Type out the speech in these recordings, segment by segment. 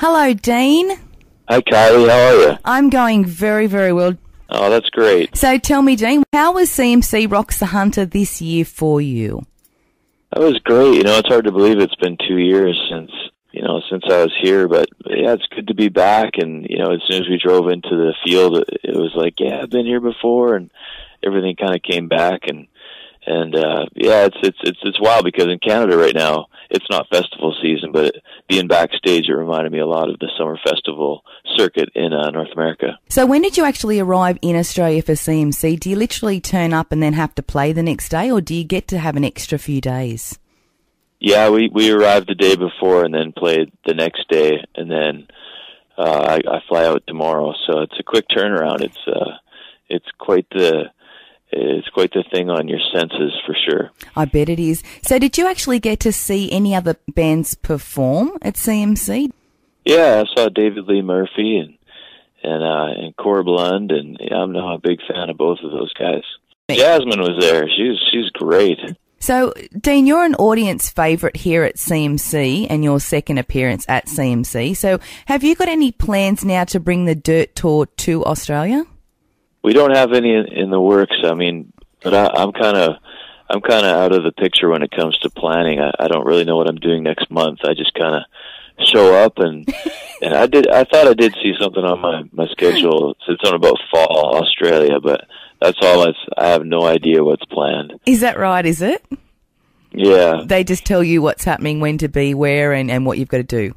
Hello, Dean. Hi, Kylie. How are you? I'm going very, very well. Oh, that's great. So tell me, Dean, how was CMC Rocks The Hunter this year for you? That was great. It's hard to believe it's been 2 years since I was here, but yeah, it's good to be back. And, as soon as we drove into the field, it was like, yeah, I've been here before, and everything kind of came back. And yeah, it's wild because in Canada right now, it's not festival season, but being backstage, it reminded me a lot of the summer festival circuit in North America. So when did you actually arrive in Australia for CMC? Do you literally turn up and then have to play the next day, or do you get to have an extra few days? Yeah, we arrived the day before and then played the next day, and then I fly out tomorrow. So it's a quick turnaround. It's quite the thing on your senses for sure. I bet it is. So did you actually get to see any other bands perform at CMC? Yeah, I saw David Lee Murphy and Cora Blund, and I'm now a big fan of both of those guys. Jasmine was there. She's great. So, Dean, you're an audience favourite here at CMC and your second appearance at CMC. So have you got any plans now to bring the Dirt Tour to Australia? We don't have any in the works. I mean, but I'm kind of out of the picture when it comes to planning. I don't really know what I'm doing next month. I just kind of show up and I thought I did see something on my schedule. It's something about fall Australia, but that's all. I have no idea what's planned. Is that right? Is it? Yeah. They just tell you what's happening, when to be, where, and what you've got to do.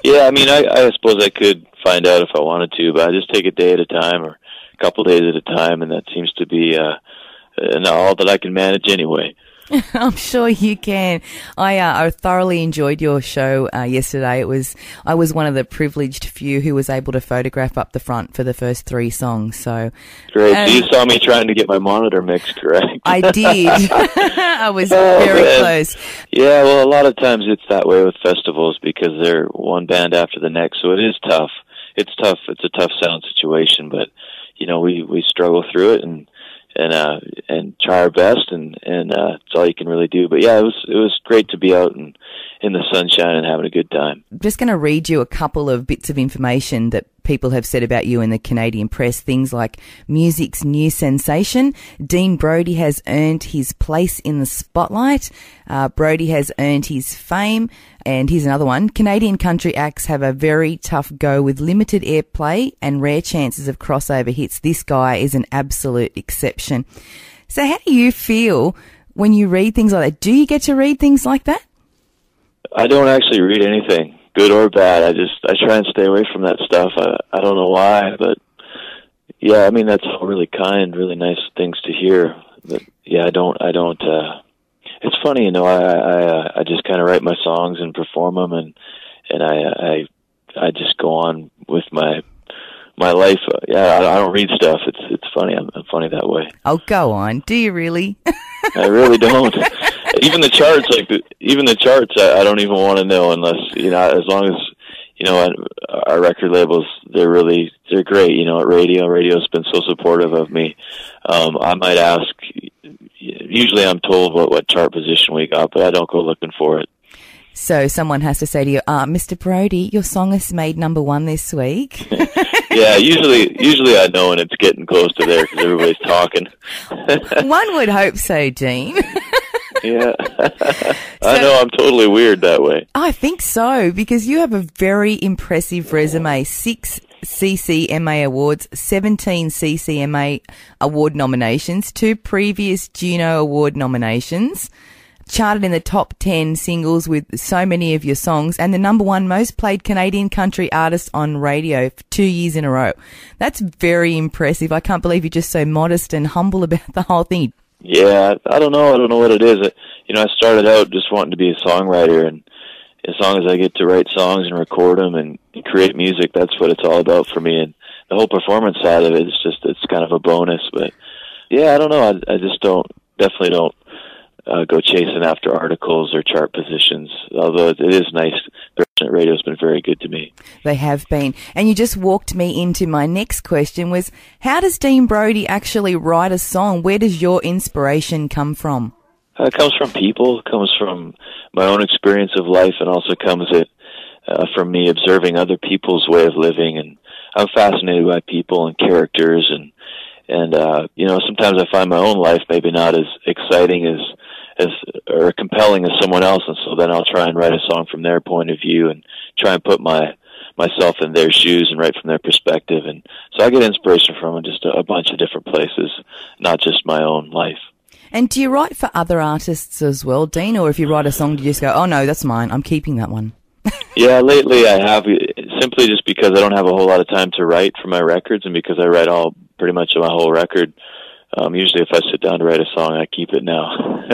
Yeah, I mean, I suppose I could find out if I wanted to, but I just take a day at a time or a couple days at a time, and that seems to be all that I can manage anyway. I'm sure you can. I thoroughly enjoyed your show yesterday. I was one of the privileged few who was able to photograph up the front for the first 3 songs. So great. So you saw me trying to get my monitor mix correct. I did. I was very close. Yeah, well, a lot of times it's that way with festivals because they're one band after the next. So it is tough. It's tough. It's a tough sound situation, but we struggle through it and try our best, and it's all you can really do. But yeah, it was great to be out in the sunshine and having a good time. I'm just going to read you a couple of bits of information that people have said about you in the Canadian press. Things like music's new sensation. Dean Brody has earned his place in the spotlight. Brody has earned his fame. And here's another one. Canadian country acts have a very tough go with limited airplay and rare chances of crossover hits. This guy is an absolute exception. So how do you feel when you read things like that? Do you get to read things like that? I don't actually read anything, good or bad. I try and stay away from that stuff. I don't know why, but yeah, I mean, that's all really kind, really nice things to hear. But yeah, I don't, it's funny, I just kind of write my songs and perform them, and I just go on with my life. Yeah, I don't read stuff. It's funny. I'm funny that way. Oh, go on. Do you really? I really don't. Even the charts, I don't even want to know unless, as long as, our record labels, they're great. At radio's been so supportive of me. I might ask, usually I'm told what chart position we got, but I don't go looking for it. So someone has to say to you, Mr. Brody, your song is made #1 this week. Yeah, usually I know, and it's getting close to there because everybody's talking. One would hope so, Dean. Yeah. I know I'm totally weird that way. I think so, because you have a very impressive resume. 6 CCMA awards, 17 CCMA award nominations, 2 previous Juno Award nominations, charted in the top 10 singles with so many of your songs, and the #1 most played Canadian country artist on radio for 2 years in a row. That's very impressive. I can't believe you're just so modest and humble about the whole thing. Yeah, I don't know. I don't know what it is. I started out just wanting to be a songwriter, and as long as I get to write songs and record them and create music, that's what it's all about for me. And the whole performance side of it is it's kind of a bonus. But yeah, I don't know. I just definitely don't go chasing after articles or chart positions, although it is nice. The radio has been very good to me. They have been. And you just walked me into my next question was, how does Dean Brody actually write a song? Where does your inspiration come from? It comes from people. It comes from my own experience of life, and also comes from me observing other people's way of living, and I'm fascinated by people and characters, and you know, sometimes I find my own life maybe not as exciting as or compelling as someone else, and so then I'll try and write a song from their point of view and try and put myself in their shoes and write from their perspective. And so I get inspiration from just a bunch of different places, not just my own life. And do you write for other artists as well, Dean, or if you write a song, do you just go, oh no, that's mine, I'm keeping that one? Yeah, lately I have, simply just because I don't have a whole lot of time to write for my records, and because I write pretty much my whole record. Usually if I sit down to write a song, I keep it now.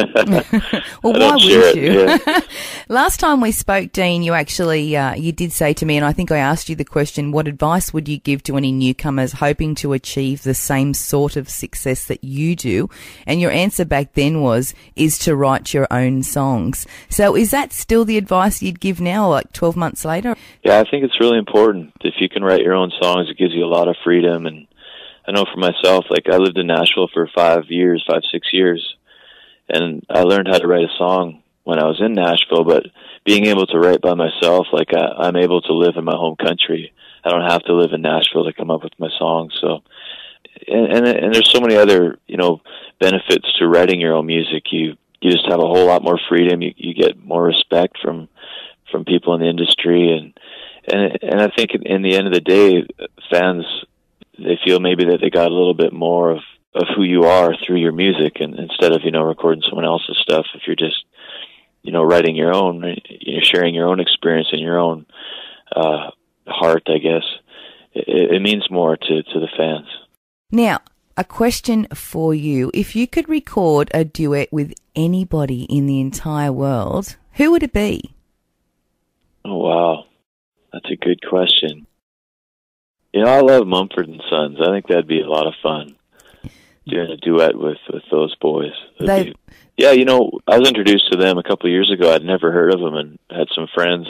Well, why wouldn't you? Yeah. Last time we spoke, Dean, you actually, you did say to me, and I think I asked you the question, what advice would you give to any newcomers hoping to achieve the same sort of success that you do? And your answer back then is to write your own songs. So is that still the advice you'd give now, like 12 months later? Yeah, I think it's really important. If you can write your own songs, it gives you a lot of freedom. And I know for myself, like I lived in Nashville for 6 years, and I learned how to write a song when I was in Nashville, but being able to write by myself, like I'm able to live in my home country. I don't have to live in Nashville to come up with my songs. So, and there's so many other, you know, benefits to writing your own music. You just have a whole lot more freedom. You get more respect from people in the industry, and I think in the end of the day, fans, they feel maybe that they got a little bit more of who you are through your music, and instead of, you know, recording someone else's stuff. If you're just, you know, writing your own, you're sharing your own experience and your own heart, I guess, it means more to the fans. Now, a question for you. If you could record a duet with anybody in the entire world, who would it be? Oh, wow. That's a good question. You know, I love Mumford and Sons. I think that'd be a lot of fun, doing a duet with those boys. Yeah, you know, I was introduced to them a couple of years ago. I'd never heard of them, and had some friends.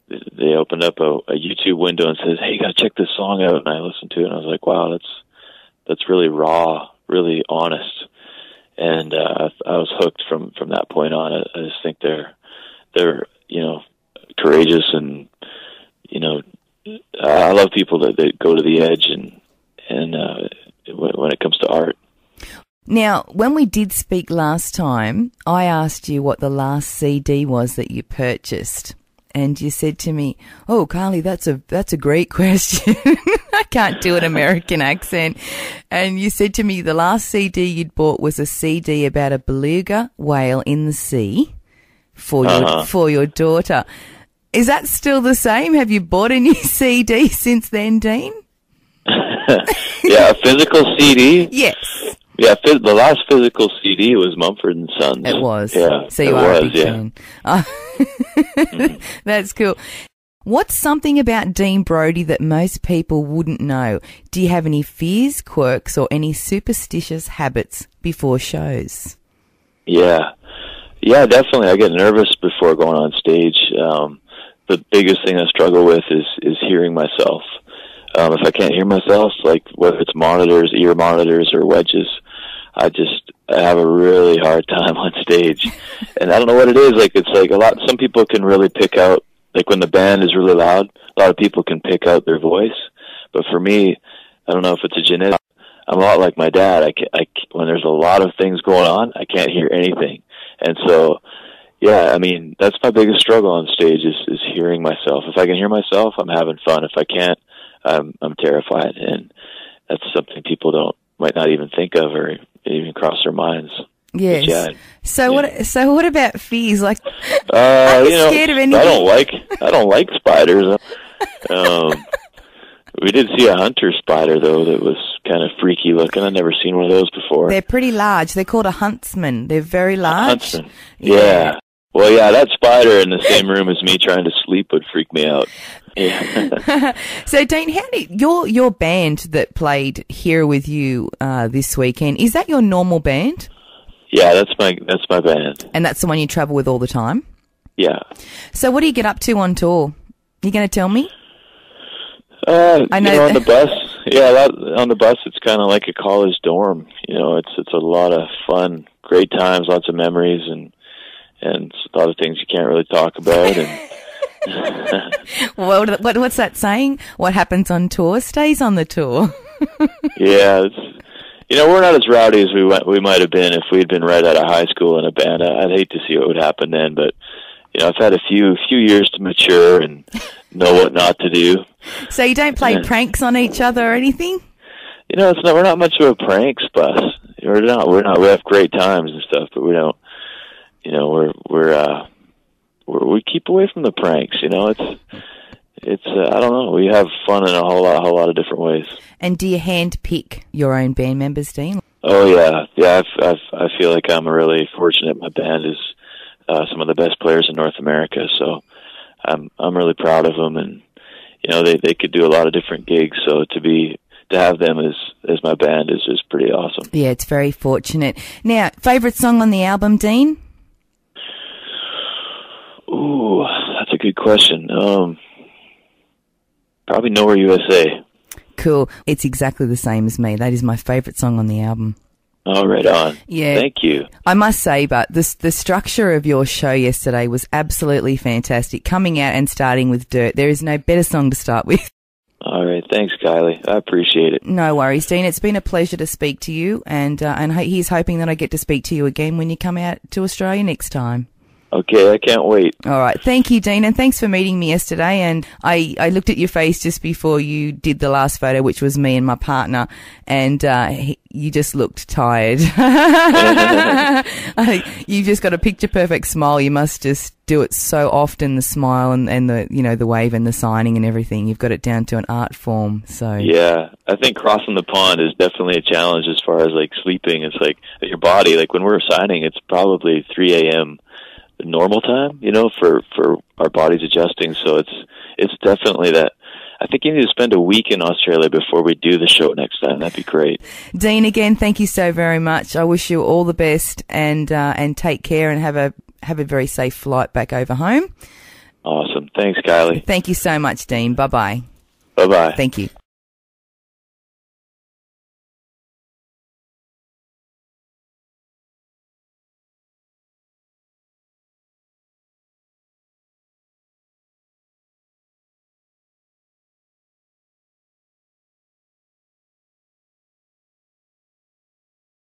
They opened up a YouTube window and said, "Hey, you gotta check this song out." And I listened to it, and I was like, "Wow, that's really raw, really honest." And I was hooked from that point on. I just think they're you know, courageous, and you know, I love people that go to the edge and when it comes to art. Now, when we did speak last time, I asked you what the last CD was that you purchased, and you said to me, "Oh, Kylie, that's a great question." I can't do an American accent. And you said to me the last CD you'd bought was a CD about a beluga whale in the sea for your daughter. Is that still the same? Have you bought a new CD since then, Dean? Yeah, a physical CD? Yes. Yeah, the last physical CD was Mumford and Sons. It was. Yeah, so you are a big fan. That's cool. What's something about Dean Brody that most people wouldn't know? Do you have any fears, quirks, or any superstitious habits before shows? Yeah, definitely. I get nervous before going on stage. The biggest thing I struggle with is hearing myself. If I can't hear myself, like whether it's monitors, ear monitors, or wedges, I have a really hard time on stage. And I don't know what it is. Like, it's like some people can really pick out, like when the band is really loud, a lot of people can pick out their voice. But for me, I don't know if it's a genetic. I'm a lot like my dad. When there's a lot of things going on, I can't hear anything. And so, yeah, I mean, that's my biggest struggle on stage is hearing myself. If I can hear myself, I'm having fun. If I can't, I'm terrified. And that's something people might not even think of or even cross their minds. Yes. Yeah, so what about fees? Like, are you scared of anything? I don't like spiders. We did see a hunter spider though that was kind of freaky looking. I've never seen one of those before. They're pretty large. They're called a huntsman. They're very large. Huntsman. Yeah. Well, yeah, that spider in the same room as me trying to sleep would freak me out. Yeah. So, Dean, how did your band that played here with you this weekend, is that your normal band? Yeah, that's my band. And that's the one you travel with all the time? Yeah. So what do you get up to on tour? You going to tell me? I know on the bus. Yeah, on the bus it's kind of like a college dorm. You know, it's a lot of fun, great times, lots of memories, and a lot of things you can't really talk about. And Well, what's that saying? What happens on tour stays on the tour. Yeah, we're not as rowdy as we might have been if we'd been right out of high school in a band. I'd hate to see what would happen then, but I've had a few years to mature and know what not to do. So you don't play pranks on each other or anything? We're not much of a pranks bus. We're not. We have great times and stuff, but we don't. We keep away from the pranks. It's I don't know. We have fun in a whole lot of different ways. And do you hand pick your own band members, Dean? Oh yeah. I feel like I'm really fortunate. My band is some of the best players in North America, so I'm really proud of them. And they could do a lot of different gigs, so to have them as my band is just pretty awesome. Yeah, it's very fortunate. Now, favourite song on the album, Dean? Ooh, that's a good question. Probably Nowhere USA. Cool. It's exactly the same as me. That is my favourite song on the album. Oh, right on. Yeah. Thank you. I must say, but the structure of your show yesterday was absolutely fantastic. Coming out and starting with Dirt. There is no better song to start with. All right. Thanks, Kylie. I appreciate it. No worries, Dean. It's been a pleasure to speak to you, and he's hoping that I get to speak to you again when you come out to Australia next time. Okay, I can't wait. All right. Thank you, Dean, and thanks for meeting me yesterday. And I looked at your face just before you did the last photo, which was me and my partner, and you just looked tired. You've just got a picture-perfect smile. You must just do it so often, the smile and the the wave and the signing and everything. You've got it down to an art form. So yeah, I think crossing the pond is definitely a challenge as far as like sleeping. It's like your body, like when we're signing, it's probably 3 a.m. normal time, for our bodies adjusting. So it's definitely that. I think you need to spend a week in Australia before we do the show next time. That'd be great. Dean, again, thank you so very much. I wish you all the best and take care and have a very safe flight back over home. Awesome. Thanks, Kylie. Thank you so much, Dean. Bye-bye. Bye-bye. Thank you.